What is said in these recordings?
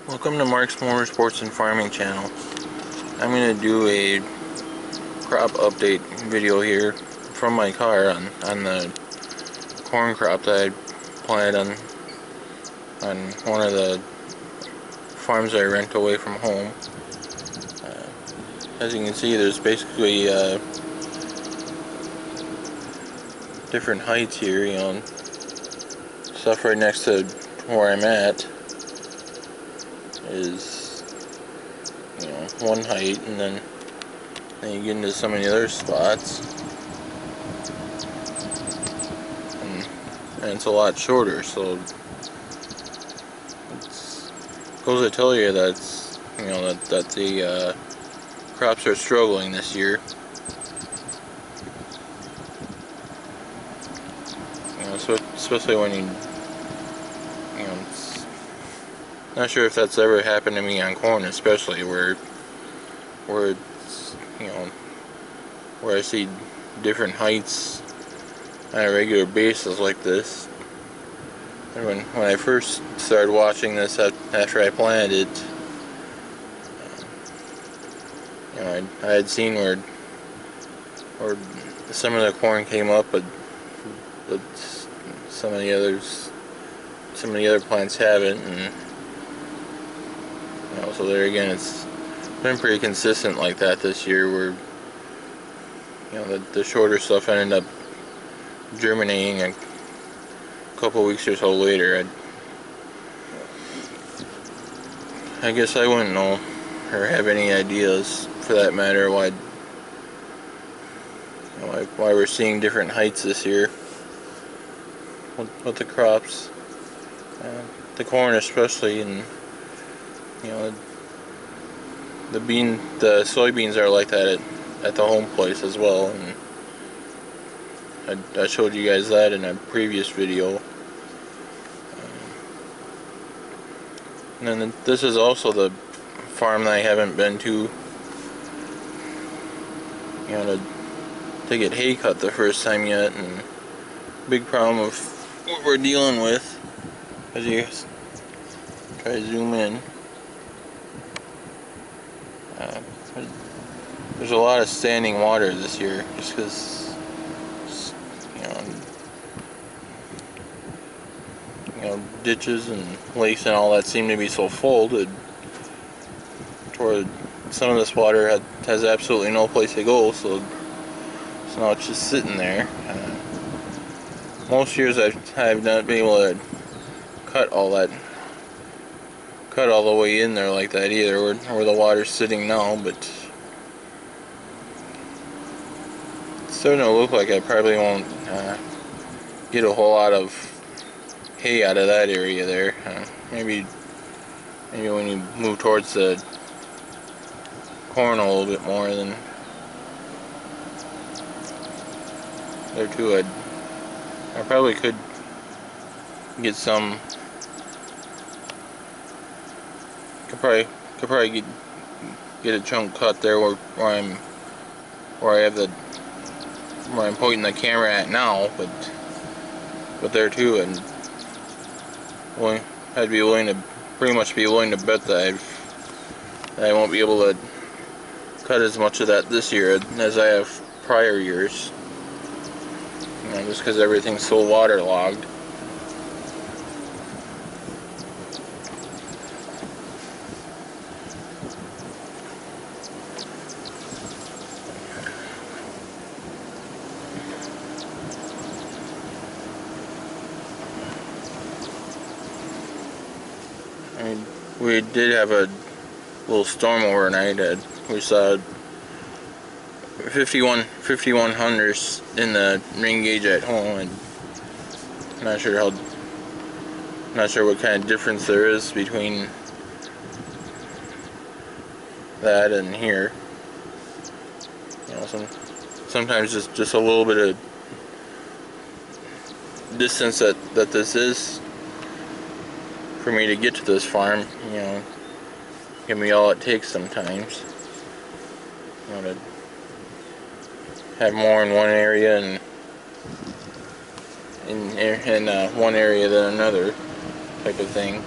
Welcome to Mark's Motorsports and Farming channel. I'm going to do a crop update video here from my car on the corn crop that I planted on one of the farms I rent away from home. As you can see, there's basically different heights here, you know, stuff right next to where I'm at is, you know, one height, and then you get into some of the other spots and it's a lot shorter, so it goes to tell you that's, you know, that the crops are struggling this year. You know, so especially when you know, not sure if that's ever happened to me on corn, especially where it's, you know, where I see different heights on a regular basis like this. And when I first started watching this after I planted it, you know, I had seen where some of the corn came up, but some of the other plants haven't, and you know, so there again, it's been pretty consistent like that this year, where, you know, the shorter stuff ended up germinating a couple weeks or so later. I guess I wouldn't know or have any ideas, for that matter, why we're seeing different heights this year with the crops, the corn especially, and you know, the soybeans are like that at the home place as well, and I showed you guys that in a previous video. And then this is also the farm that I haven't been to, you know, to get hay cut the first time yet, and big problem of what we're dealing with, as you try to zoom in. There's a lot of standing water this year, just because, you know, ditches and lakes and all that seem to be so full toward some of this water has absolutely no place to go, so now it's just sitting there. Most years I've not been able to cut all the way in there like that either, where the water's sitting now, but it's starting to look like I probably won't get a whole lot of hay out of that area there. Maybe when you move towards the corn a little bit more, then there too I probably could get some. Could probably get a chunk cut there where I'm pointing the camera at now, but there too, and I'd be pretty much be willing to bet that I won't be able to cut as much of that this year as I have prior years. You know, just because everything's so waterlogged. I mean, we did have a little storm overnight. We saw 5100s in the rain gauge at home, and not sure what kind of difference there is between that and here. You know, sometimes just a little bit of distance that this is for me to get to this farm, you know, can be all it takes sometimes. You know, to have more in one area and in one area than another type of thing.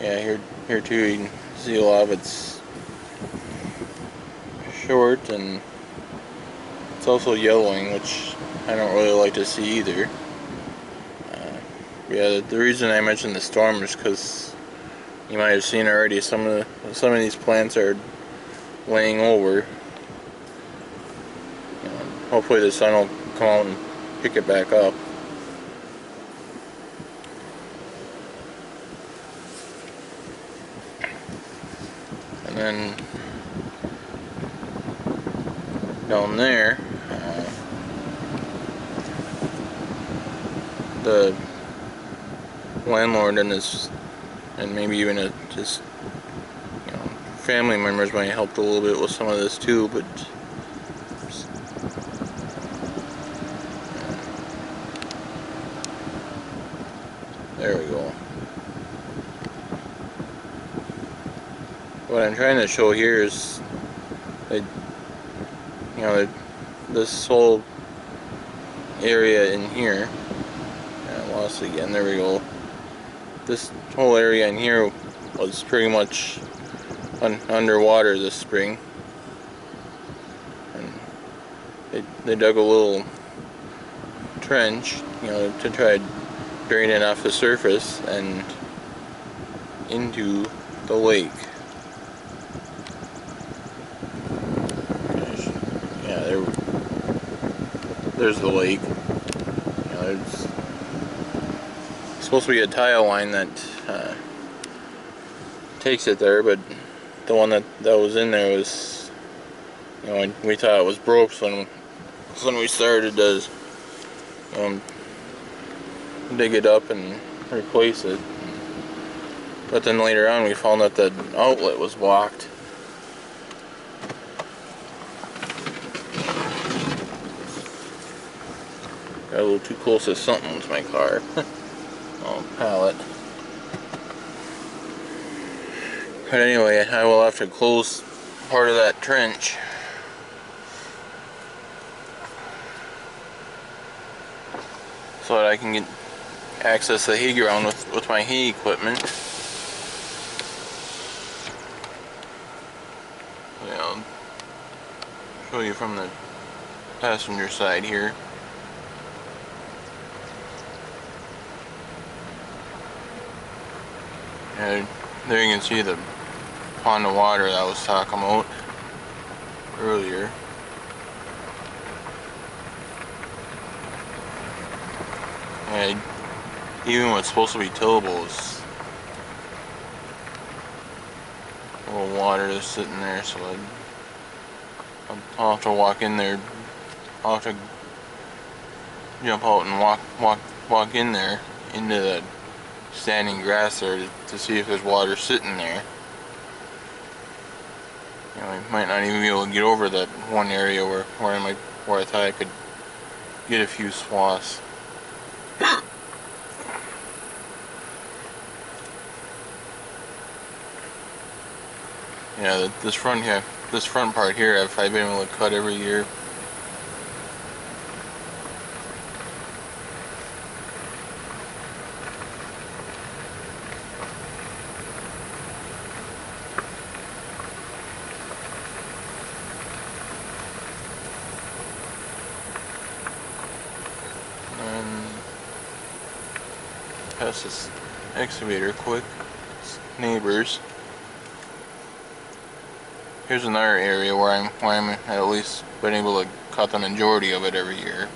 Yeah, here too you can see a lot of it's short, and it's also yellowing, which I don't really like to see either. Yeah, the reason I mentioned the storm is because you might have seen already some of these plants are laying over. Hopefully the sun will come out and pick it back up. And then down there, the landlord and maybe even just family members might help a little bit with some of this too, but there we go. What I'm trying to show here is this whole area in here. I lost it again. There we go. This whole area in here was pretty much underwater this spring, and they dug a little trench, to try to drain it off the surface and into the lake. Yeah, there's the lake. There's supposed to be a tile line that takes it there, but the one that was in there was, we thought it was broke, so when we started to dig it up and replace it, but then later on we found that the outlet was blocked. Got a little too close to something with my car. Oh, pallet. But anyway, I will have to close part of that trench. So that I can access the hay ground with my hay equipment. I'll show you from the passenger side here. And there you can see the pond of water that I was talking about earlier. And even what's supposed to be tillable is a little water that's sitting there, so I'll have to walk in there. I'll have to jump out and walk in there into the standing grass there to see if there's water sitting there. I might not even be able to get over that one area where I thought I could get a few swaths. Yeah, this front part here, I've been able to cut every year. Pass this excavator quick. It's neighbors. Here's another area where I'm at least been able to cut the majority of it every year.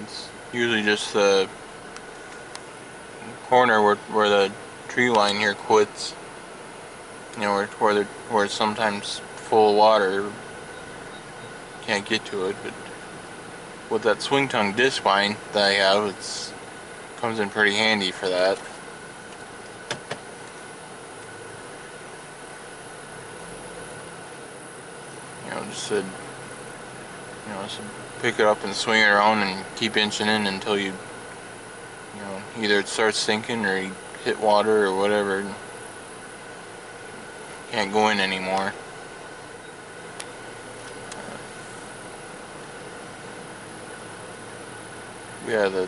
It's usually just the corner where the tree line here quits. Where it's sometimes full of water. Can't get to it, but with that swing tongue disc vine that I have, it comes in pretty handy for that. Just pick it up and swing it around and keep inching in until either it starts sinking or you hit water or whatever. Can't go in anymore. Yeah, the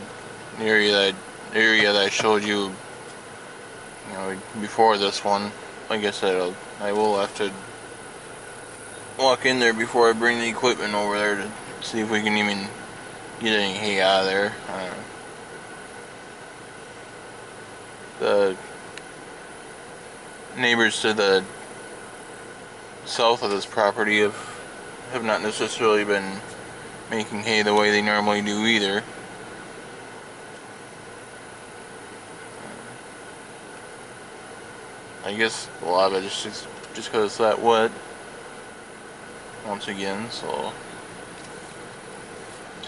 area that area that I showed you, before this one. Like I said, I will have to walk in there before I bring the equipment over there to see if we can even get any hay out of there. The neighbors to the south of this property have not necessarily been making hay the way they normally do either. I guess a lot of it is just because it's that wet once again. So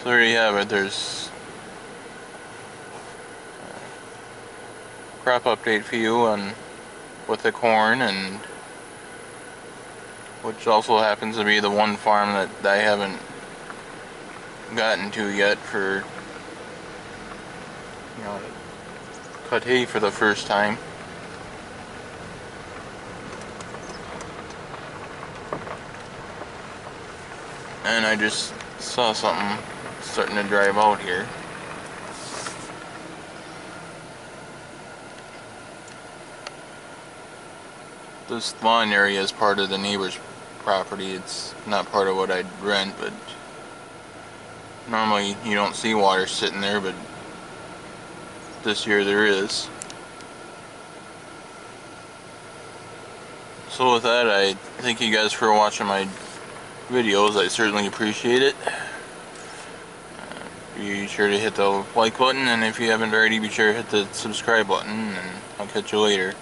there you have it. There's a crop update for you on with the corn, and which also happens to be the one farm that I haven't gotten to yet for cut hay for the first time. And I just saw something starting to drive out here. This lawn area is part of the neighbor's property. It's not part of what I'd rent, but normally you don't see water sitting there, but this year there is. So with that, I thank you guys for watching my videos. I certainly appreciate it. Be sure to hit the like button, and if you haven't already, be sure to hit the subscribe button, and I'll catch you later.